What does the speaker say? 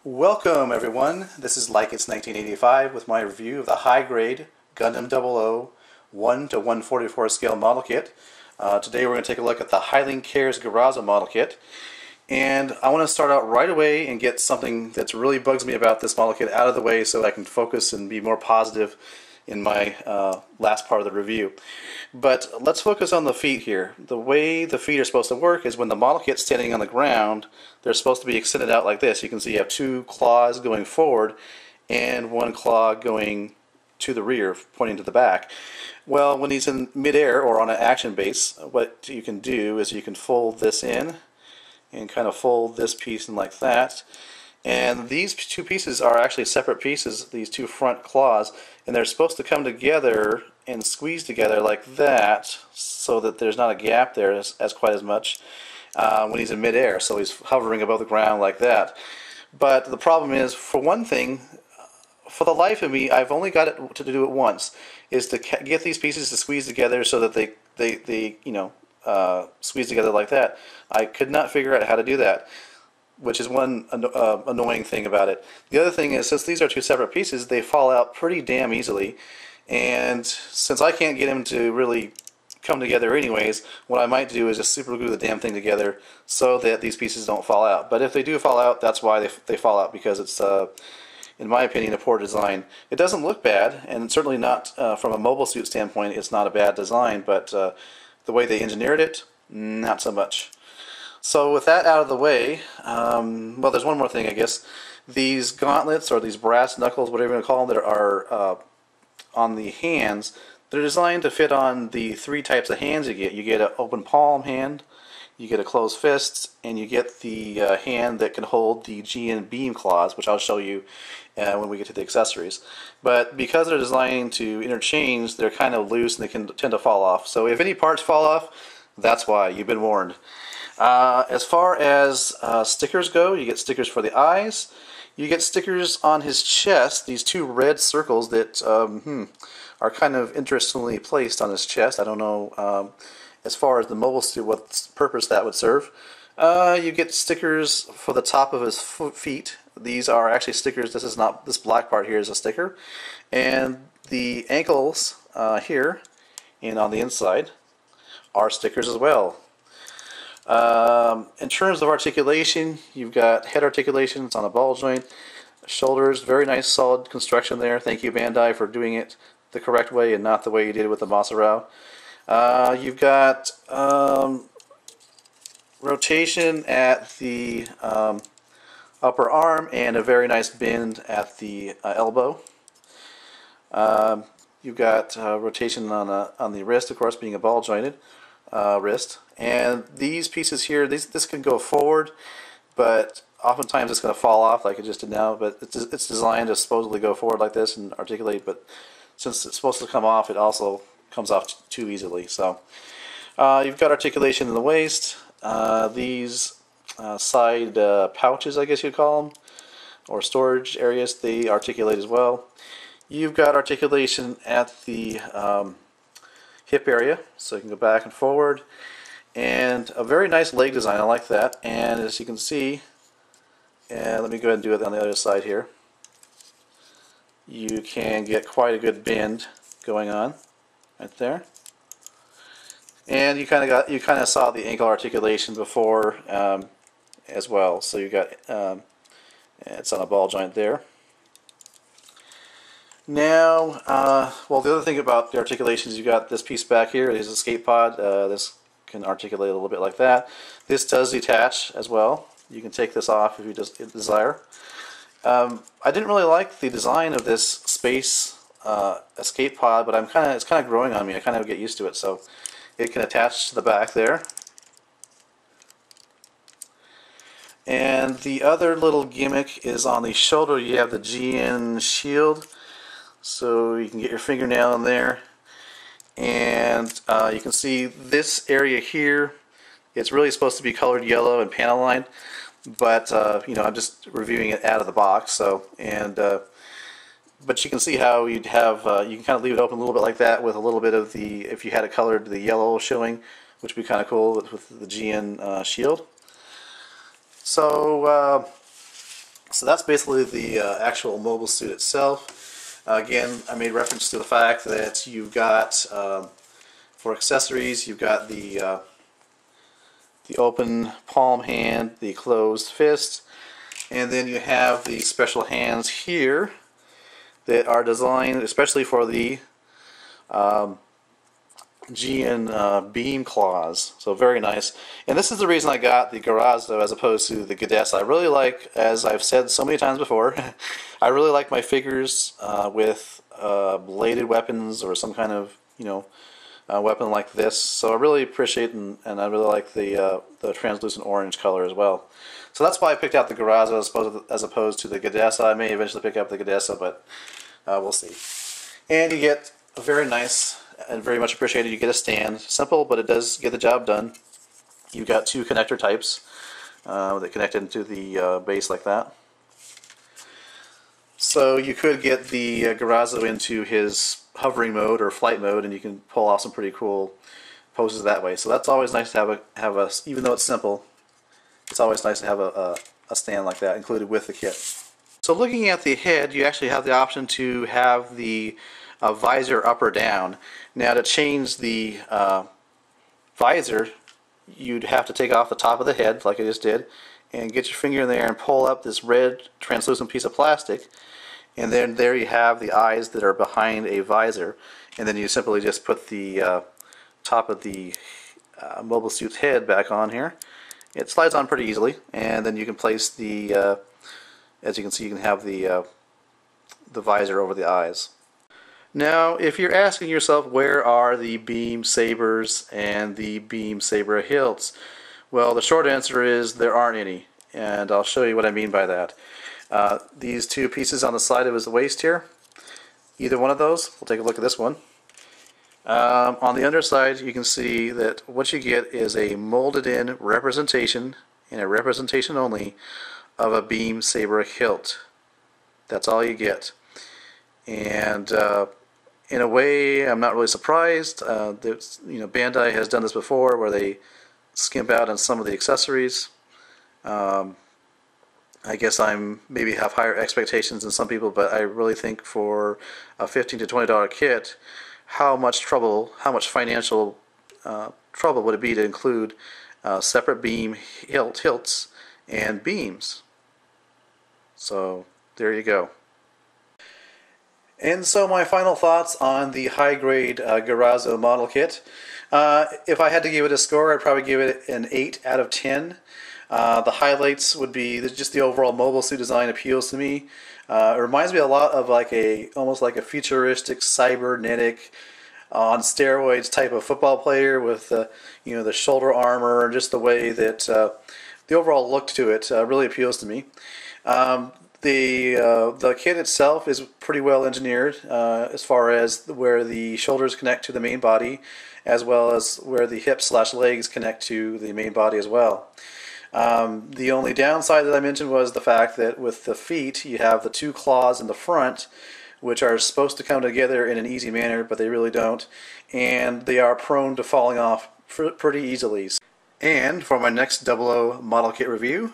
Welcome everyone, this is Like It's 1985 with my review of the high-grade Gundam 00 1 to 144 scale model kit. Today we're going to take a look at the Hiling Cares Garazzo model kit. And I want to start out right away and get something that really bugs me about this model kit out of the way so I can focus and be more positive in my last part of the review. But let's focus on the feet here. The way the feet are supposed to work is when the model kit's standing on the ground, they're supposed to be extended out like this. You can see you have two claws going forward and one claw going to the rear, pointing to the back. Well, when he's in midair or on an action base, what you can do is you can fold this in and kind of fold this piece in like that. And these two pieces are actually separate pieces, these two front claws, and they're supposed to come together and squeeze together like that so that there's not a gap there as quite as much when he's in midair, so he's hovering above the ground like that. But the problem is, for one thing, for the life of me, I've only got it to do it once, is to get these pieces to squeeze together so that they squeeze together like that. I could not figure out how to do that, which is one annoying thing about it. The other thing is, since these are two separate pieces, they fall out pretty damn easily. And since I can't get them to really come together anyways, what I might do is just super glue the damn thing together so that these pieces don't fall out. But if they do fall out, that's why they fall out, because it's, in my opinion, a poor design. It doesn't look bad, and certainly not from a mobile suit standpoint, it's not a bad design, but the way they engineered it, not so much. So with that out of the way, well, there's one more thing, I guess. These gauntlets, or these brass knuckles, whatever you want to call them, that are on the hands, they're designed to fit on the three types of hands you get. You get an open palm hand, you get a closed fist, and you get the hand that can hold the GN beam claws, which I'll show you when we get to the accessories. But because they're designed to interchange, they're kind of loose and they can tend to fall off. So if any parts fall off, that's why. You've been warned. As far as stickers go, you get stickers for the eyes. You get stickers on his chest, these two red circles that are kind of interestingly placed on his chest. I don't know as far as the mobile suit what purpose that would serve. You get stickers for the top of his feet. These are actually stickers. This is not, this black part here is a sticker. And the ankles here and on the inside are stickers as well. In terms of articulation, you've got head articulation, it's on a ball joint. Shoulders, very nice solid construction there. Thank you, Bandai, for doing it the correct way and not the way you did it with the Maserao. You've got rotation at the upper arm and a very nice bend at the elbow. You've got rotation on the wrist, of course, being a ball jointed wrist. And these pieces here, this can go forward, but oftentimes it's going to fall off like it just did now. But it's designed to supposedly go forward like this and articulate, but since it's supposed to come off, it also comes off too easily. So you've got articulation in the waist. These side pouches, I guess you'd call them, or storage areas, they articulate as well. You've got articulation at the hip area, so you can go back and forward. And a very nice leg design, I like that. And as you can see, and let me go ahead and do it on the other side here, you can get quite a good bend going on right there. And you kind of saw the ankle articulation before as well. So you got it's on a ball joint there. Now, well, the other thing about the articulation is you got this piece back here. There's a escape pod. This can articulate a little bit like that. This does detach as well. You can take this off if you desire. I didn't really like the design of this space escape pod, but it's kind of growing on me. I kind of get used to it. So it can attach to the back there. And the other little gimmick is on the shoulder. You have the GN shield, so you can get your fingernail in there. And you can see this area here, it's really supposed to be colored yellow and panel lined, but I'm just reviewing it out of the box. So, but you can see how you'd have you can kind of leave it open a little bit like that with a little bit of the, if you had it colored, the yellow showing, which would be kind of cool with the GN shield. So So that's basically the actual mobile suit itself. Again, I made reference to the fact that you've got, for accessories, you've got the open palm hand, the closed fist, and then you have the special hands here that are designed especially for the Gian beam claws. So very nice. And this is the reason I got the Garazzo as opposed to the Garazzo. I really like, as I've said so many times before, I really like my figures with bladed weapons or some kind of, weapon like this. So I really appreciate and I really like the translucent orange color as well. So that's why I picked out the Garazzo as opposed to the Garazzo. I may eventually pick up the Garazzo, but we'll see. And you get a very nice and very much appreciated, you get a stand. Simple, but it does get the job done. You've got two connector types that connect into the base like that. So you could get the Garazzo into his hovering mode or flight mode, and you can pull off some pretty cool poses that way. So that's always nice to have a even though it's simple, it's always nice to have a stand like that included with the kit. So looking at the head, you actually have the option to have the visor up or down. Now to change the visor, you'd have to take off the top of the head like I just did and get your finger in there and pull up this red translucent piece of plastic, and then there you have the eyes that are behind a visor, and then you simply just put the top of the mobile suit's head back on here. It slides on pretty easily, and then you can place the as you can see, you can have the visor over the eyes. Now, if you're asking yourself where are the beam sabers and the beam saber hilts, well, the short answer is there aren't any, and I'll show you what I mean by that. These two pieces on the side of his waist here, either one of those, we'll take a look at this one. On the underside, you can see that what you get is a molded in representation, and a representation only, of a beam saber hilt. That's all you get. And in a way, I'm not really surprised. Bandai has done this before, where they skimp out on some of the accessories. I guess I'm maybe have higher expectations than some people, but I really think for a $15 to $20 kit, how much financial trouble would it be to include separate beam hilts and beams? So there you go. And so my final thoughts on the high-grade Garazzo model kit. If I had to give it a score, I'd probably give it an 8 out of 10. The highlights would be just the overall mobile suit design appeals to me. It reminds me a lot of almost like a futuristic cybernetic on steroids type of football player with the shoulder armor, and just the way that the overall look to it really appeals to me. The kit itself is pretty well engineered as far as where the shoulders connect to the main body, as well as where the hips/legs connect to the main body as well. The only downside that I mentioned was the fact that with the feet you have the two claws in the front, which are supposed to come together in an easy manner, but they really don't, and they are prone to falling off pretty easily. And for my next 00 model kit review,